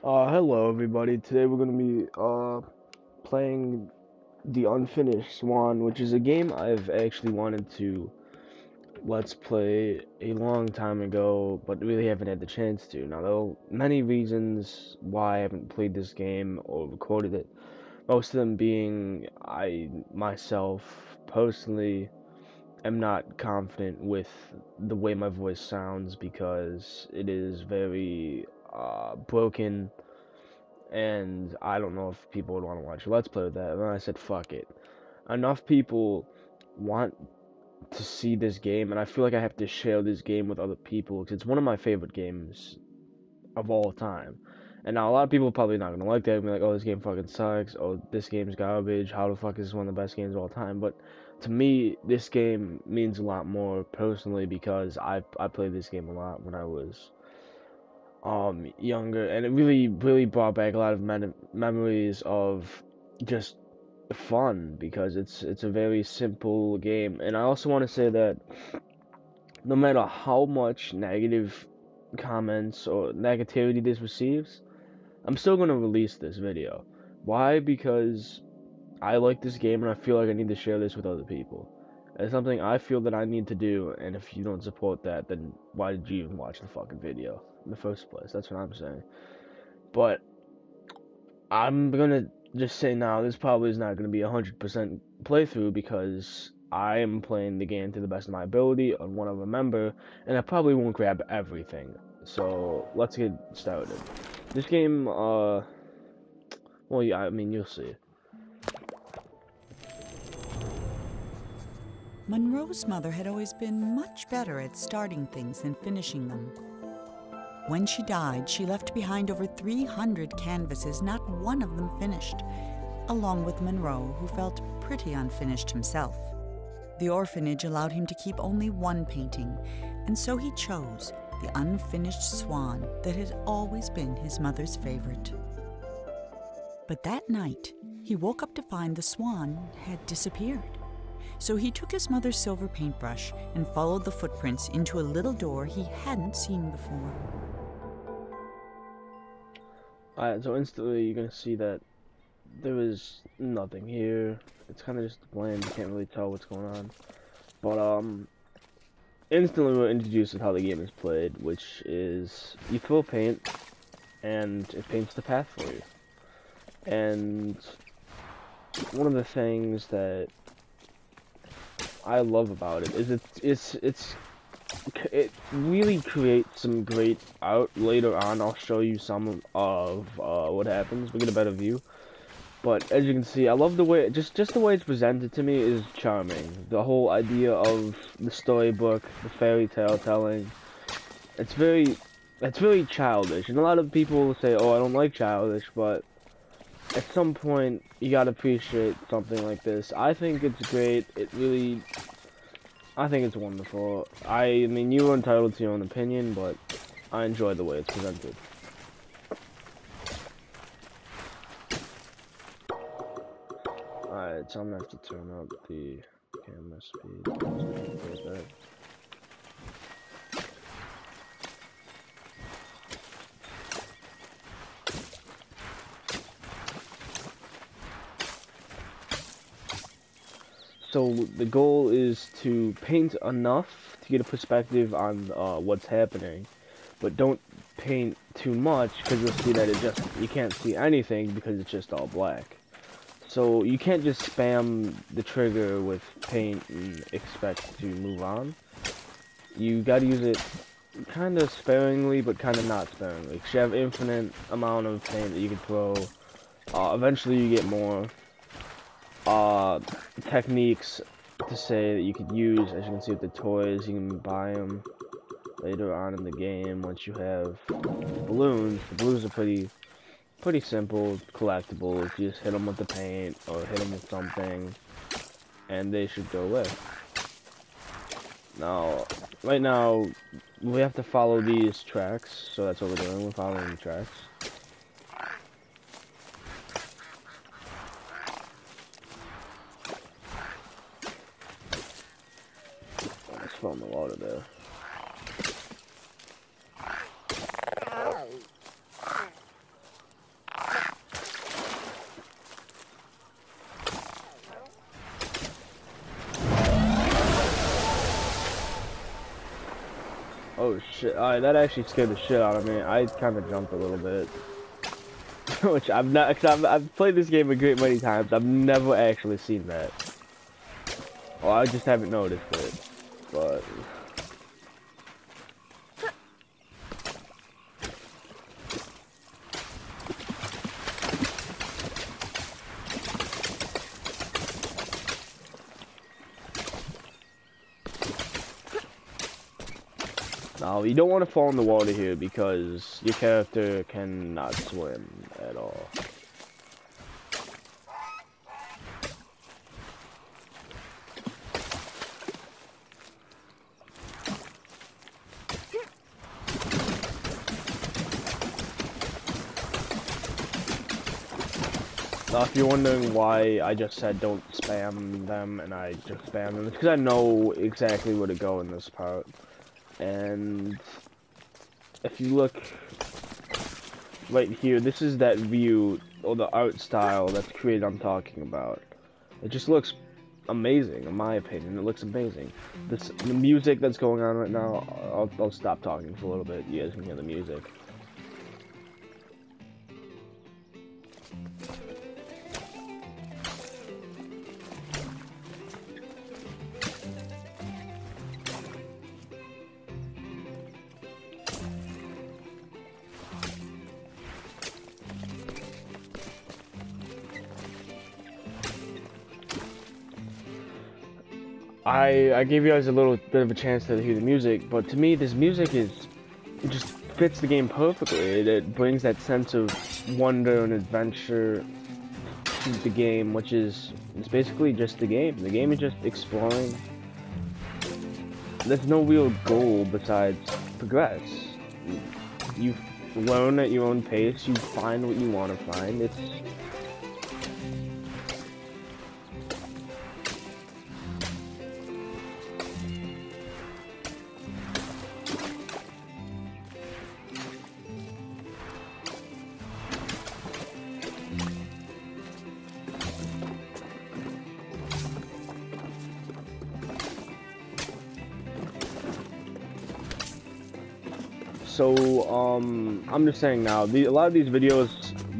Hello everybody. Today we're gonna be playing the Unfinished Swan, which is a game I've actually wanted to let's play a long time ago, but really haven't had the chance to. Now there are many reasons why I haven't played this game or recorded it. Most of them being I myself personally am not confident with the way my voice sounds because it is very broken, and I don't know if people would want to watch a Let's Play with that. And then I said, fuck it. Enough people want to see this game, and I feel like I have to share this game with other people, because it's one of my favorite games of all time. And now a lot of people are probably not going to like that, and be like, oh, this game fucking sucks, oh, this game's garbage, how the fuck is this one of the best games of all time? But to me, this game means a lot more personally, because I played this game a lot when I was younger, and it really brought back a lot of memories of just fun, because it's a very simple game. And I also want to say that no matter how much negative comments or negativity this receives, I'm still going to release this video. Why? Because I like this game, and I feel like I need to share this with other people. It's something I feel that I need to do, and if you don't support that, then why did you even watch the fucking video in the first place? That's what I'm saying. But I'm gonna just say now, this probably is not gonna be 100% playthrough, because I am playing the game to the best of my ability on what I remember, and I probably won't grab everything. So let's get started. This game, well, yeah, I mean, you'll see. Monroe's mother had always been much better at starting things than finishing them. When she died, she left behind over 300 canvases, not one of them finished, along with Monroe, who felt pretty unfinished himself. The orphanage allowed him to keep only one painting, and so he chose the Unfinished Swan that had always been his mother's favorite. But that night, he woke up to find the swan had disappeared. So he took his mother's silver paintbrush and followed the footprints into a little door he hadn't seen before. Alright, so instantly you're gonna see that there is nothing here. It's kind of just bland, you can't really tell what's going on. But, instantly we're introduced with how the game is played, which is you throw paint, and it paints the path for you. And one of the things that I love about it is it really creates some great art. Later on, I'll show you some of what happens. We get a better view. But as you can see, I love the way just the way it's presented to me is charming. The whole idea of the storybook, the fairy tale telling, it's very childish. And a lot of people will say, "Oh, I don't like childish," but at some point, you gotta appreciate something like this. I think it's great. I think it's wonderful. I mean, you're entitled to your own opinion, but I enjoy the way it's presented. Alright, so I'm gonna have to turn up the camera speed. So the goal is to paint enough to get a perspective on what's happening, but don't paint too much, because you'll see that you can't see anything because it's just all black. So you can't just spam the trigger with paint and expect to move on. You gotta use it kind of sparingly, but kind of not sparingly, because you have infinite amount of paint that you can throw. Eventually you get more techniques to say that you could use. As you can see with the toys, you can buy them later on in the game. Once you have balloons, the balloons are pretty simple, collectibles. You just hit them with the paint or hit them with something, and they should go away. Now, right now, we have to follow these tracks, so that's what we're doing. We're following the tracks. Fell in the water there. shit. That actually scared the shit out of me. I kind of jumped a little bit. Which I'm not, cause I've played this game a great many times. I've never actually seen that. Well, I just haven't noticed it. But... Now, you don't want to fall in the water here because your character cannot swim at all. Now, if you're wondering why I just said don't spam them and I just spam them, it's because I know exactly where to go in this part. And if you look right here, this is that view or the art style that's created I'm talking about. It just looks amazing, in my opinion. It looks amazing. The music that's going on right now, I'll stop talking for a little bit. You guys can hear the music. I gave you guys a little bit of a chance to hear the music, but to me, this music it just fits the game perfectly. It brings that sense of wonder and adventure to the game, which is it's basically just the game. The game is just exploring. There's no real goal besides progress. You learn at your own pace. You find what you want to find. It's So, I'm just saying now, a lot of these videos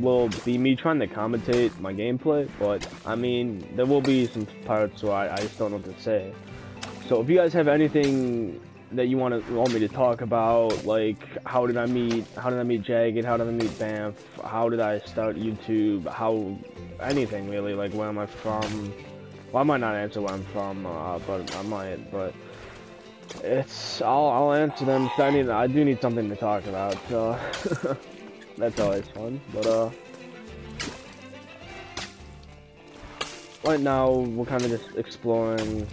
will be me trying to commentate my gameplay, but, I mean, there will be some parts where I just don't know what to say. So, if you guys have anything that you want me to talk about, like, how did I meet Jagged, how did I meet Banff, how did I start YouTube, anything really, like, where am I from, well, I might not answer where I'm from, but I might, but... I'll answer them. I do need something to talk about, so that's always fun. But right now we're kind of just exploring.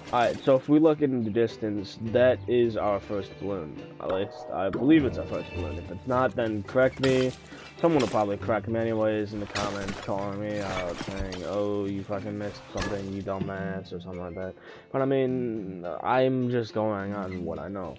Alright, so if we look in the distance, that is our first balloon. At least, I believe it's our first balloon. If it's not, then correct me. Someone will probably correct me anyways in the comments, calling me out, saying, oh, you fucking missed something, you dumbass, or something like that. But I mean, I'm just going on what I know.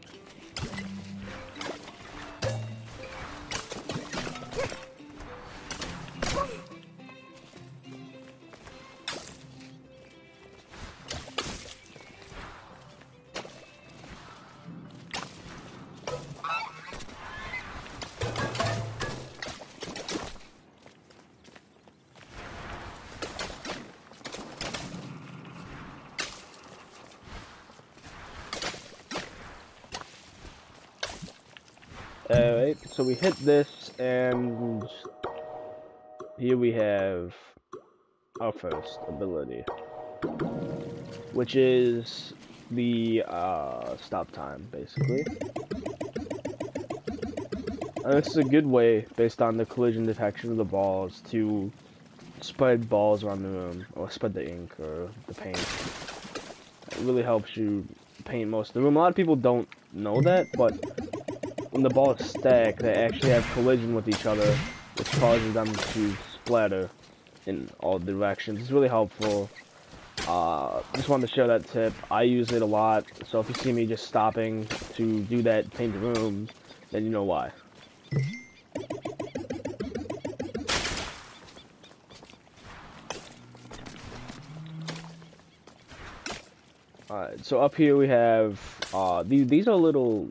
Alright, so we hit this, and here we have our first ability, which is the stop time, basically. And this is a good way, based on the collision detection of the balls, to spread balls around the room, or spread the ink, or the paint. It really helps you paint most of the room. A lot of people don't know that, but when the balls stack, they actually have collision with each other, which causes them to splatter in all directions. It's really helpful. Just wanted to share that tip. I use it a lot, so if you see me just stopping to do that, paint the room, then you know why. Alright, so up here we have, these are little,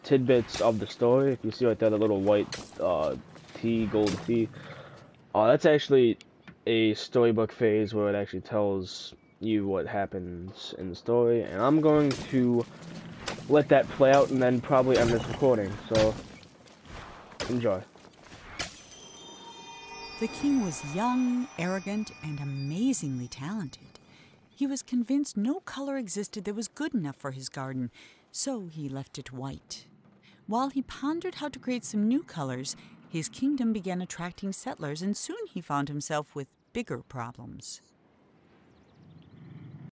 tidbits of the story. If you see right there, the little white, T, gold T. That's actually a storybook phase where it actually tells you what happens in the story. And I'm going to let that play out and then probably end this recording, so enjoy. The king was young, arrogant, and amazingly talented. He was convinced no color existed that was good enough for his garden, so he left it white. While he pondered how to create some new colors, his kingdom began attracting settlers, and soon he found himself with bigger problems.